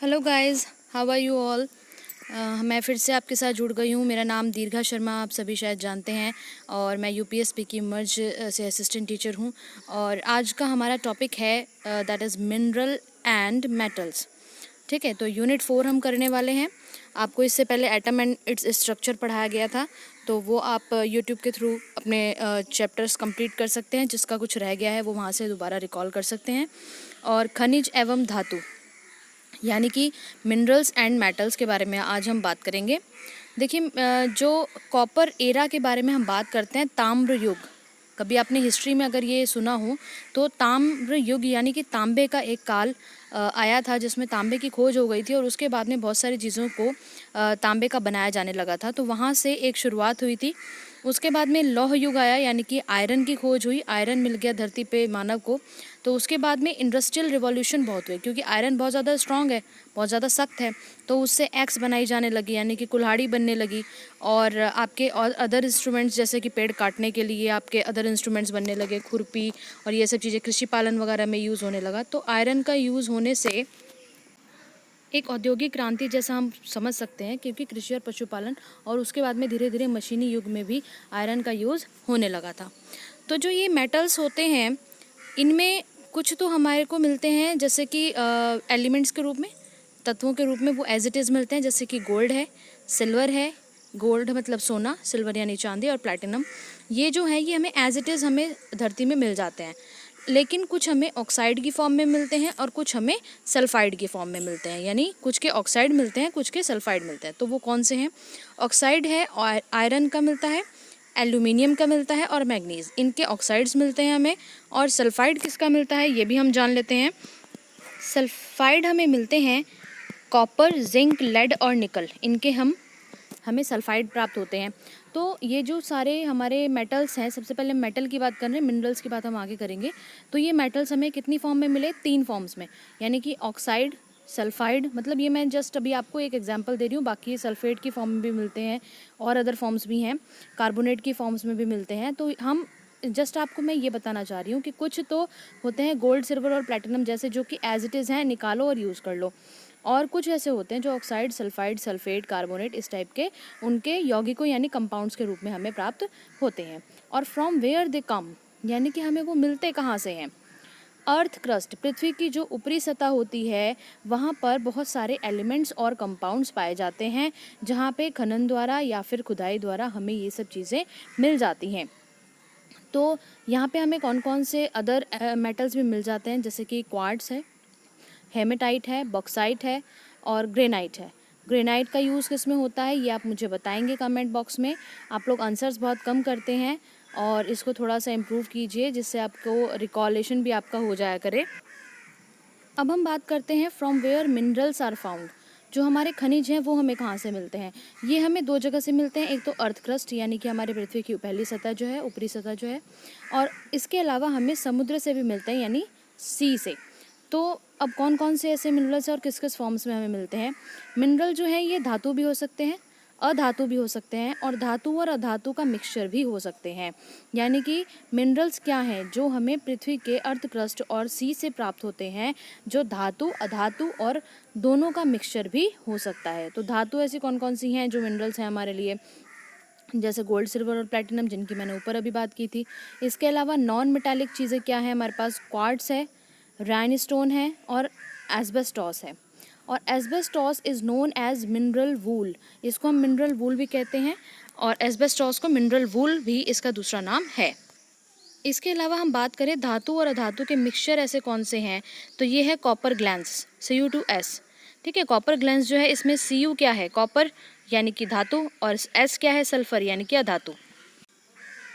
Hello guys, how are you all. मैं फिर से आपके साथ जुड़ गई हूँ। मेरा नाम दीर्घा शर्मा, आप सभी शायद जानते हैं, और मैं यूपीएसपी की मर्ज से असिस्टेंट टीचर हूँ। और आज का हमारा टॉपिक है that is mineral and metals. ठीक है, तो यूनिट 4 हम करने वाले हैं। आपको इससे पहले एटम एंड इट्स स्ट्रक्चर पढ़ाया गया था, तो वो आप यूट्यूब के थ्रू अपने चैप्टर्स कंप्लीट कर सकते हैं। जिसका कुछ रह गया है वो वहाँ से दोबारा रिकॉल कर सकते हैं। और खनिज एवं धातु यानी कि मिनरल्स एंड मेटल्स के बारे में आज हम बात करेंगे। देखिए, जो कॉपर एरा के बारे में हम बात करते हैं, ताम्र युग, कभी आपने हिस्ट्री में अगर ये सुना हो तो ताम्र युग यानी कि तांबे का एक काल आया था, जिसमें तांबे की खोज हो गई थी और उसके बाद में बहुत सारी चीज़ों को तांबे का बनाया जाने लगा था। तो वहाँ से एक शुरुआत हुई थी। उसके बाद में लौह युग आया, यानी कि आयरन की खोज हुई, आयरन मिल गया धरती पे मानव को। तो उसके बाद में इंडस्ट्रियल रिवॉल्यूशन बहुत हुई, क्योंकि आयरन बहुत ज़्यादा स्ट्रांग है, बहुत ज़्यादा सख्त है। तो उससे एक्स बनाई जाने लगी, यानी कि कुल्हाड़ी बनने लगी। और आपके और अदर इंस्ट्रूमेंट्स, जैसे कि पेड़ काटने के लिए आपके अदर इंस्ट्रूमेंट्स बनने लगे, खुरपी और ये सब चीज़ें कृषि पालन वगैरह में यूज़ होने लगा। तो आयरन का यूज़ होने से एक औद्योगिक क्रांति जैसा हम समझ सकते हैं, क्योंकि कृषि और पशुपालन, और उसके बाद में धीरे धीरे मशीनी युग में भी आयरन का यूज़ होने लगा था। तो जो ये मेटल्स होते हैं, इनमें कुछ तो हमारे को मिलते हैं जैसे कि एलिमेंट्स के रूप में, तत्वों के रूप में वो एज इट इज़ मिलते हैं, जैसे कि गोल्ड है, सिल्वर है। गोल्ड मतलब सोना, सिल्वर यानी चांदी, और प्लैटिनम। ये जो है ये हमें एज इट इज़ हमें धरती में मिल जाते हैं। लेकिन कुछ हमें ऑक्साइड की फॉर्म में मिलते हैं और कुछ हमें सल्फाइड की फॉर्म में मिलते हैं, यानी कुछ के ऑक्साइड मिलते हैं, कुछ के सल्फाइड मिलते हैं। तो वो कौन से हैं? ऑक्साइड है आयरन का मिलता है, एल्यूमिनियम का मिलता है और मैग्नीज, इनके ऑक्साइड्स मिलते हैं हमें। और सल्फाइड किसका मिलता है ये भी हम जान लेते हैं। सल्फाइड हमें मिलते हैं कॉपर, जिंक, लेड और निकल, इनके हमें सल्फाइड प्राप्त होते हैं। तो ये जो सारे हमारे मेटल्स हैं, सबसे पहले मेटल की बात कर रहे हैं, मिनरल्स की बात हम आगे करेंगे। तो ये मेटल्स हमें कितनी फॉर्म में मिले? 3 फॉर्म्स में, यानी कि ऑक्साइड, सल्फाइड, मतलब ये मैं जस्ट अभी आपको एक एग्जांपल दे रही हूँ, बाकी ये सल्फेट की फॉर्म में भी मिलते हैं और अदर फॉर्म्स भी हैं, कार्बोनेट की फॉर्म्स में भी मिलते हैं। तो हम जस्ट आपको मैं ये बताना चाह रही हूँ कि कुछ तो होते हैं गोल्ड, सिल्वर और प्लैटिनम जैसे, जो कि एज इट इज़ हैं, निकालो और यूज़ कर लो। और कुछ ऐसे होते हैं जो ऑक्साइड, सल्फाइड, सल्फेट, कार्बोनेट, इस टाइप के उनके यौगिकों यानी कंपाउंड्स के रूप में हमें प्राप्त होते हैं। और फ्रॉम वेयर दे कम, यानी कि हमें वो मिलते कहाँ से हैं? अर्थ क्रस्ट, पृथ्वी की जो ऊपरी सतह होती है, वहाँ पर बहुत सारे एलिमेंट्स और कंपाउंड्स पाए जाते हैं, जहाँ पे खनन द्वारा या फिर खुदाई द्वारा हमें ये सब चीज़ें मिल जाती हैं। तो यहाँ पे हमें कौन कौन से अदर मेटल्स भी मिल जाते हैं, जैसे कि क्वार्ट्स है, हेमेटाइट है, बॉक्साइट है और ग्रेनाइट है। ग्रेनाइट का यूज़ किस में होता है ये आप मुझे बताएंगे कमेंट बॉक्स में। आप लोग आंसर्स बहुत कम करते हैं और इसको थोड़ा सा इम्प्रूव कीजिए, जिससे आपको रिकॉलेशन भी आपका हो जाया करे। अब हम बात करते हैं from where minerals are found. जो हमारे खनिज हैं वो हमें कहाँ से मिलते हैं? ये हमें 2 जगह से मिलते हैं। एक तो अर्थ क्रस्ट, यानी कि हमारे पृथ्वी की पहली सतह जो है, ऊपरी सतह जो है, और इसके अलावा हमें समुद्र से भी मिलते हैं, यानी सी से। तो अब कौन कौन से ऐसे मिनरल्स हैं और किस किस फॉर्म्स में हमें मिलते हैं? मिनरल जो है ये धातु भी हो सकते हैं, अधातु भी हो सकते हैं, और धातु और अधातु का मिक्सचर भी हो सकते हैं। यानी कि मिनरल्स क्या हैं? जो हमें पृथ्वी के अर्थ क्रस्ट और सी से प्राप्त होते हैं, जो धातु, अधातु और दोनों का मिक्सचर भी हो सकता है। तो धातु ऐसी कौन कौन सी हैं जो मिनरल्स हैं हमारे लिए? जैसे गोल्ड, सिल्वर और प्लैटिनम, जिनकी मैंने ऊपर अभी बात की थी। इसके अलावा नॉन मेटालिक चीज़ें क्या हैं हमारे पास? क्वार्ट्स है, राइनस्टोन है और एस्बेस्टॉस है। और asbestos is known as mineral wool, इसको हम मिनरल वूल भी कहते हैं, और एस्बेस्टॉस को मिनरल वूल भी इसका दूसरा नाम है। इसके अलावा हम बात करें धातु और अधातु के मिक्सचर ऐसे कौन से हैं, तो ये है कॉपर ग्लैंस, Cu2S। ठीक है, कॉपर ग्लैंस जो है, इसमें Cu क्या है? कॉपर यानी कि धातु, और S क्या है? सल्फर यानी कि अधातु।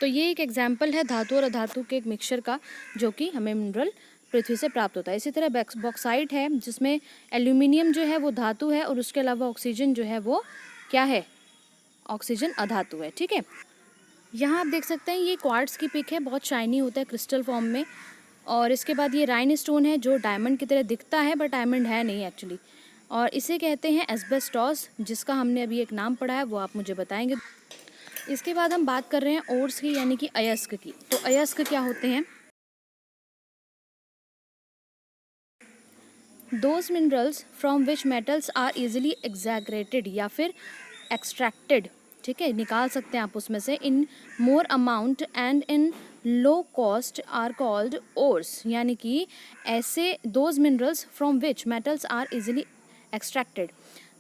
तो ये एक एग्जाम्पल है धातु और अधातु के एक मिक्सचर का, जो कि हमें मिनरल पृथ्वी से प्राप्त होता है। इसी तरह बॉक्साइट है, जिसमें एल्यूमिनियम जो है वो धातु है, और उसके अलावा ऑक्सीजन जो है वो क्या है? ऑक्सीजन अधातु है। ठीक है, यहाँ आप देख सकते हैं ये क्वार्ट्स की पिक है, बहुत शाइनी होता है क्रिस्टल फॉर्म में। और इसके बाद ये राइन स्टोन है, जो डायमंड की तरह दिखता है बट डायमंड है नहीं एक्चुअली, और इसे कहते हैं एस्बेस्टॉस, जिसका हमने अभी एक नाम पढ़ा है, वो आप मुझे बताएंगे। इसके बाद हम बात कर रहे हैं ओर्स की, यानी कि अयस्क की। तो अयस्क क्या होते हैं? Those minerals from which metals are easily exaggerated या फिर एक्सट्रैक्टेड, ठीक है, निकाल सकते हैं आप उसमें से, in more amount and in low cost are called ores, यानी कि ऐसे those minerals from which metals are easily extracted,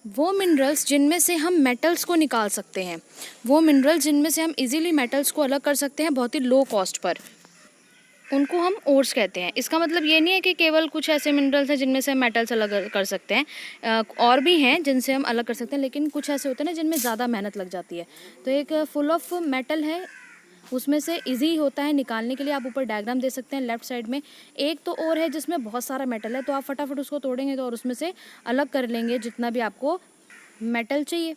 वो मिनरल्स जिनमें से हम मेटल्स को निकाल सकते हैं, वो मिनरल्स जिनमें से हम इजीली मेटल्स को अलग कर सकते हैं बहुत ही लो कॉस्ट पर, उनको हम ओर्स कहते हैं। इसका मतलब ये नहीं है कि केवल कुछ ऐसे मिनरल्स हैं जिनमें से हम मेटल्स अलग कर सकते हैं, और भी हैं जिनसे हम अलग कर सकते हैं, लेकिन कुछ ऐसे होते हैं ना जिनमें ज़्यादा मेहनत लग जाती है। तो एक फुल ऑफ मेटल है, उसमें से इजी होता है निकालने के लिए। आप ऊपर डायग्राम दे सकते हैं लेफ्ट साइड में। एक तो और है जिसमें बहुत सारा मेटल है, तो आप फटाफट उसको तोड़ेंगे तो और उसमें से अलग कर लेंगे जितना भी आपको मेटल चाहिए।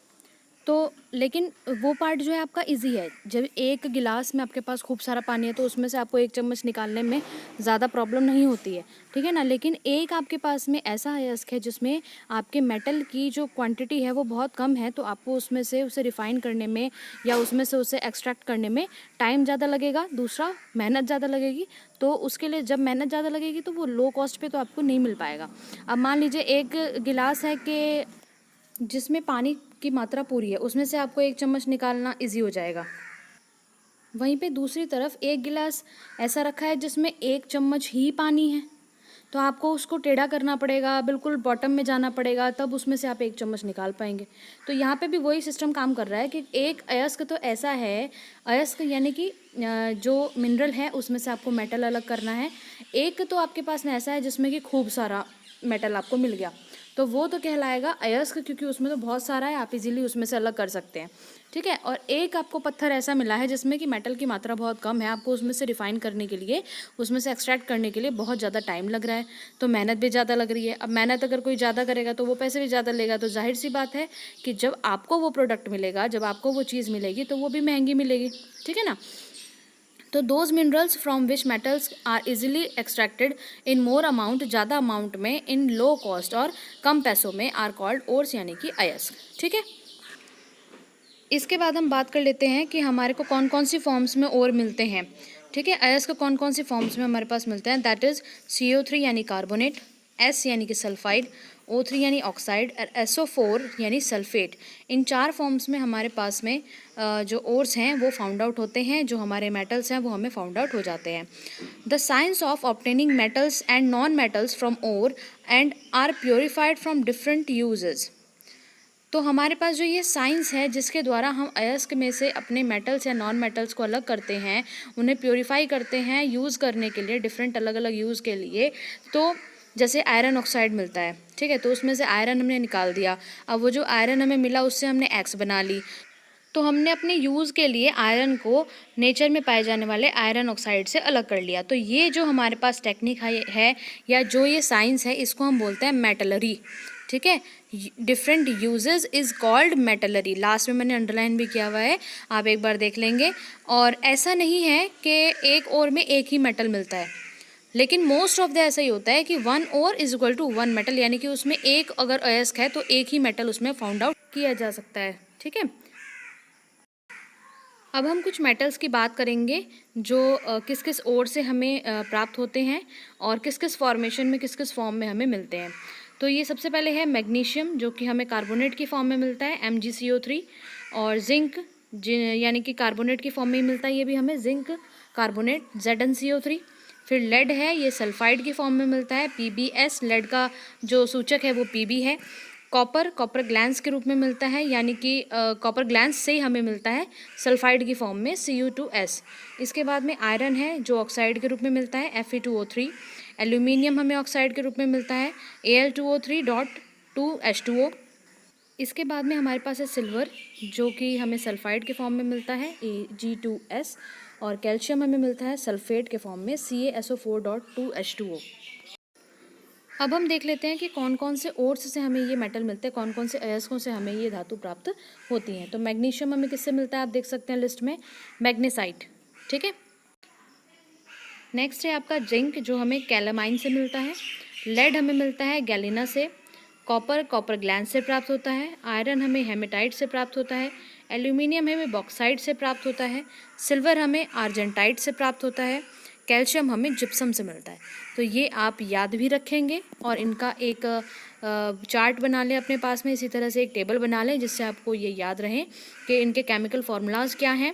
तो लेकिन वो पार्ट जो है आपका इजी है। जब एक गिलास में आपके पास खूब सारा पानी है तो उसमें से आपको एक चम्मच निकालने में ज़्यादा प्रॉब्लम नहीं होती है, ठीक है ना। लेकिन एक आपके पास में ऐसा अयस्क है जिसमें आपके मेटल की जो क्वांटिटी है वो बहुत कम है, तो आपको उसमें से उसे रिफ़ाइन करने में या उसमें से उसे एक्सट्रैक्ट करने में टाइम ज़्यादा लगेगा, दूसरा मेहनत ज़्यादा लगेगी। तो उसके लिए जब मेहनत ज़्यादा लगेगी तो वो लो कॉस्ट पे तो आपको नहीं मिल पाएगा। अब मान लीजिए एक गिलास है कि जिसमें पानी की मात्रा पूरी है, उसमें से आपको एक चम्मच निकालना इजी हो जाएगा। वहीं पे दूसरी तरफ एक गिलास ऐसा रखा है जिसमें एक चम्मच ही पानी है, तो आपको उसको टेढ़ा करना पड़ेगा, बिल्कुल बॉटम में जाना पड़ेगा, तब उसमें से आप एक चम्मच निकाल पाएंगे। तो यहाँ पे भी वही सिस्टम काम कर रहा है कि एक अयस्क तो ऐसा है, अयस्क यानी कि जो मिनरल है उसमें से आपको मेटल अलग करना है। एक तो आपके पास में ऐसा है जिसमें कि खूब सारा मेटल आपको मिल गया, तो वो तो कहलाएगा अयस्क, क्योंकि उसमें तो बहुत सारा है, आप इजीली उसमें से अलग कर सकते हैं, ठीक है। और एक आपको पत्थर ऐसा मिला है जिसमें कि मेटल की मात्रा बहुत कम है, आपको उसमें से रिफ़ाइन करने के लिए, उसमें से एक्सट्रैक्ट करने के लिए बहुत ज़्यादा टाइम लग रहा है, तो मेहनत भी ज़्यादा लग रही है। अब मेहनत अगर कोई ज़्यादा करेगा तो वो पैसे भी ज़्यादा लेगा, तो जाहिर सी बात है कि जब आपको वो प्रोडक्ट मिलेगा, जब आपको वो चीज़ मिलेगी तो वो भी महंगी मिलेगी, ठीक है ना। तो those minerals from which metals are easily extracted in more amount, ज़्यादा अमाउंट में, इन लो कॉस्ट और कम पैसों में, आर कॉल्ड ओर्स, यानी कि अयस्क, ठीक है। इसके बाद हम बात कर लेते हैं कि हमारे को कौन कौन सी फॉर्म्स में ओर मिलते हैं, ठीक है। अयस्क कौन कौन सी फॉर्म्स में हमारे पास मिलते हैं, दैट इज़ CO3 यानी कार्बोनेट, S यानी कि सल्फाइड, O3 यानी ऑक्साइड और SO4 यानी सल्फेट। इन 4 फॉर्म्स में हमारे पास में जो ओर्स हैं वो फाउंड आउट होते हैं, जो हमारे मेटल्स हैं वो हमें फाउंड आउट हो जाते हैं। The science of obtaining metals and non metals from ore and are purified from different uses. तो हमारे पास जो ये साइंस है जिसके द्वारा हम अयस्क में से अपने मेटल्स या नॉन मेटल्स को अलग करते हैं, उन्हें प्योरीफाई करते हैं यूज़ करने के लिए, डिफरेंट अलग अलग यूज़ के लिए। तो जैसे आयरन ऑक्साइड मिलता है, ठीक है, तो उसमें से आयरन हमने निकाल दिया, अब वो जो आयरन हमें मिला उससे हमने एक्स बना ली, तो हमने अपने यूज़ के लिए आयरन को नेचर में पाए जाने वाले आयरन ऑक्साइड से अलग कर लिया। तो ये जो हमारे पास टेक्निक है या जो ये साइंस है, इसको हम बोलते हैं मेटलरी, ठीक है। Different uses is called metallurgy. Last में मैंने अंडरलाइन भी किया हुआ है, आप एक बार देख लेंगे। और ऐसा नहीं है कि एक ओर में एक ही मेटल मिलता है, लेकिन मोस्ट ऑफ द ऐसा ही होता है कि one ore is equal to one metal, यानी कि उसमें एक अगर अयस्क है तो एक ही मेटल उसमें फाउंड आउट किया जा सकता है, ठीक है। अब हम कुछ मेटल्स की बात करेंगे जो किस किस ओर से हमें प्राप्त होते हैं और किस किस फॉर्मेशन में, किस किस फॉर्म में हमें मिलते हैं। तो ये सबसे पहले है मैग्नीशियम, जो कि हमें कार्बोनेट की फॉर्म में मिलता है, MgCO3। और जिंक यानी कि कार्बोनेट की फॉर्म में ही मिलता है, ये भी हमें जिंक कार्बोनेट, ZnCO3। फिर लेड है, ये सल्फाइड की फॉर्म में मिलता है, PbS। लेड का जो सूचक है वो Pb है। कॉपर ग्लैंस के रूप में मिलता है, यानी कि कॉपर ग्लैंस से ही हमें मिलता है सल्फाइड की फॉर्म में, Cu2S। इसके बाद में आयरन है जो ऑक्साइड के रूप में मिलता है, Fe2O3। एल्यूमिनियम हमें ऑक्साइड के रूप में मिलता है, Al2O3.2H2O। इसके बाद में हमारे पास है सिल्वर, जो कि हमें सल्फाइड के फॉर्म में मिलता है, Ag2S। और कैल्शियम हमें मिलता है सल्फेट के फॉर्म में, CaSO4.2H2O। अब हम देख लेते हैं कि कौन कौन से ओर्स से हमें ये मेटल मिलते हैं, कौन कौन से अयस्कों से हमें ये धातु प्राप्त होती हैं। तो मैग्नीशियम हमें किससे मिलता है, आप देख सकते हैं लिस्ट में, मैग्नेसाइट, ठीक है। नेक्स्ट है आपका जिंक, जो हमें कैलामाइन से मिलता है। लेड हमें मिलता है गैलिना से। कॉपर ग्लैंड से प्राप्त होता है। आयरन हमें हेमेटाइट से प्राप्त होता है। एल्यूमिनियम हमें बॉक्साइट से प्राप्त होता है। सिल्वर हमें आर्जेंटाइट से प्राप्त होता है। कैल्शियम हमें जिप्सम से मिलता है। तो ये आप याद भी रखेंगे और इनका एक चार्ट बना लें अपने पास में, इसी तरह से एक टेबल बना लें जिससे आपको ये याद रहे कि इनके केमिकल फार्मूलाज क्या हैं,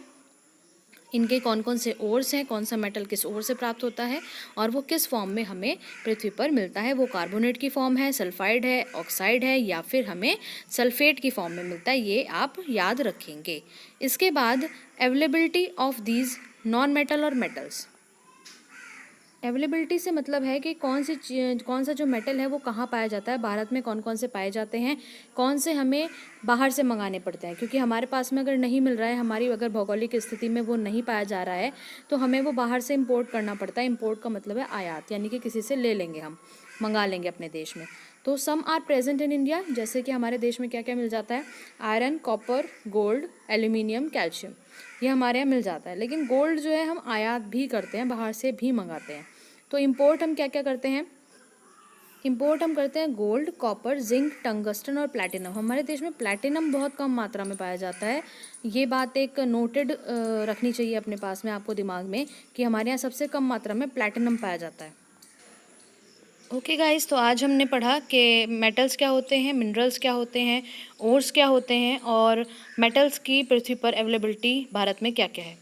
इनके कौन कौन से ओर्स हैं, कौन सा मेटल किस ओर से प्राप्त होता है और वो किस फॉर्म में हमें पृथ्वी पर मिलता है। वो कार्बोनेट की फॉर्म है, सल्फाइड है, ऑक्साइड है या फिर हमें सल्फेट की फॉर्म में मिलता है, ये आप याद रखेंगे। इसके बाद availability of these non metal और मेटल्स। अवेलेबिलिटी से मतलब है कि कौन सा जो मेटल है वो कहाँ पाया जाता है, भारत में कौन कौन से पाए जाते हैं, कौन से हमें बाहर से मंगाने पड़ते हैं, क्योंकि हमारे पास में अगर नहीं मिल रहा है, हमारी अगर भौगोलिक स्थिति में वो नहीं पाया जा रहा है तो हमें वो बाहर से इंपोर्ट करना पड़ता है। इंपोर्ट का मतलब है आयात, यानी कि किसी से ले लेंगे, हम मंगा लेंगे अपने देश में। तो some are present in India, जैसे कि हमारे देश में क्या क्या मिल जाता है, iron, copper, gold, aluminium, calcium, ये हमारे यहाँ मिल जाता है। लेकिन गोल्ड जो है हम आयात भी करते हैं, बाहर से भी मंगाते हैं। तो इंपोर्ट हम क्या क्या करते हैं, इंपोर्ट हम करते हैं गोल्ड, कॉपर, जिंक, टंगस्टन और प्लैटिनम। हमारे देश में प्लैटिनम बहुत कम मात्रा में पाया जाता है, ये बात एक नोटेड रखनी चाहिए अपने पास में, आपको दिमाग में, कि हमारे यहाँ सबसे कम मात्रा में प्लैटिनम पाया जाता है। ओके गाइस, तो आज हमने पढ़ा कि मेटल्स क्या होते हैं, मिनरल्स क्या होते हैं, ओर्स क्या होते हैं और मेटल्स की पृथ्वी पर अवेलेबिलिटी भारत में क्या क्या है।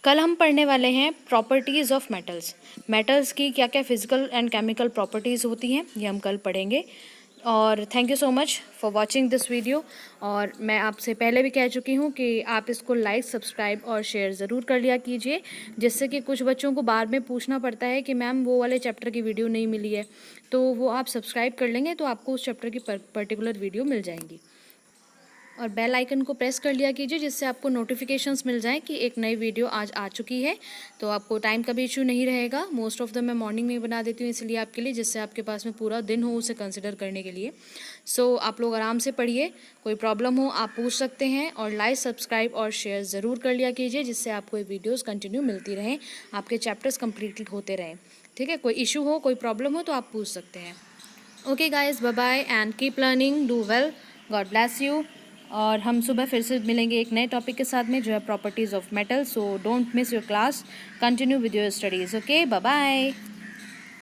कल हम पढ़ने वाले हैं प्रॉपर्टीज़ ऑफ मेटल्स, मेटल्स की क्या क्या फिजिकल एंड केमिकल प्रॉपर्टीज़ होती हैं, ये हम कल पढ़ेंगे। और thank you so much for watching this video. और मैं आपसे पहले भी कह चुकी हूँ कि आप इसको लाइक, सब्सक्राइब और शेयर ज़रूर कर लिया कीजिए, जिससे कि कुछ बच्चों को बाद में पूछना पड़ता है कि मैम वो वाले चैप्टर की वीडियो नहीं मिली है, तो वो आप सब्सक्राइब कर लेंगे तो आपको उस चैप्टर की पर्टिकुलर वीडियो मिल जाएंगी। और बेल आइकन को प्रेस कर लिया कीजिए जिससे आपको नोटिफिकेशंस मिल जाएं कि एक नई वीडियो आज आ चुकी है। तो आपको टाइम का भी इशू नहीं रहेगा, मोस्ट ऑफ द मैं मॉर्निंग में बना देती हूँ इसलिए आपके लिए, जिससे आपके पास में पूरा दिन हो उसे कंसिडर करने के लिए। सो आप लोग आराम से पढ़िए, कोई प्रॉब्लम हो आप पूछ सकते हैं, और लाइक, सब्सक्राइब और शेयर ज़रूर कर लिया कीजिए जिससे आपको ये वीडियोज़ कंटिन्यू मिलती रहें, आपके चैप्टर्स कंप्लीट होते रहें। ठीक है, कोई इशू हो, कोई प्रॉब्लम हो तो आप पूछ सकते हैं। Okay guys, bye bye and keep learning, do well, God bless you. और हम सुबह फिर से मिलेंगे एक नए टॉपिक के साथ में जो है properties of metal. So don't miss your class, continue with your studies. Okay, bye bye.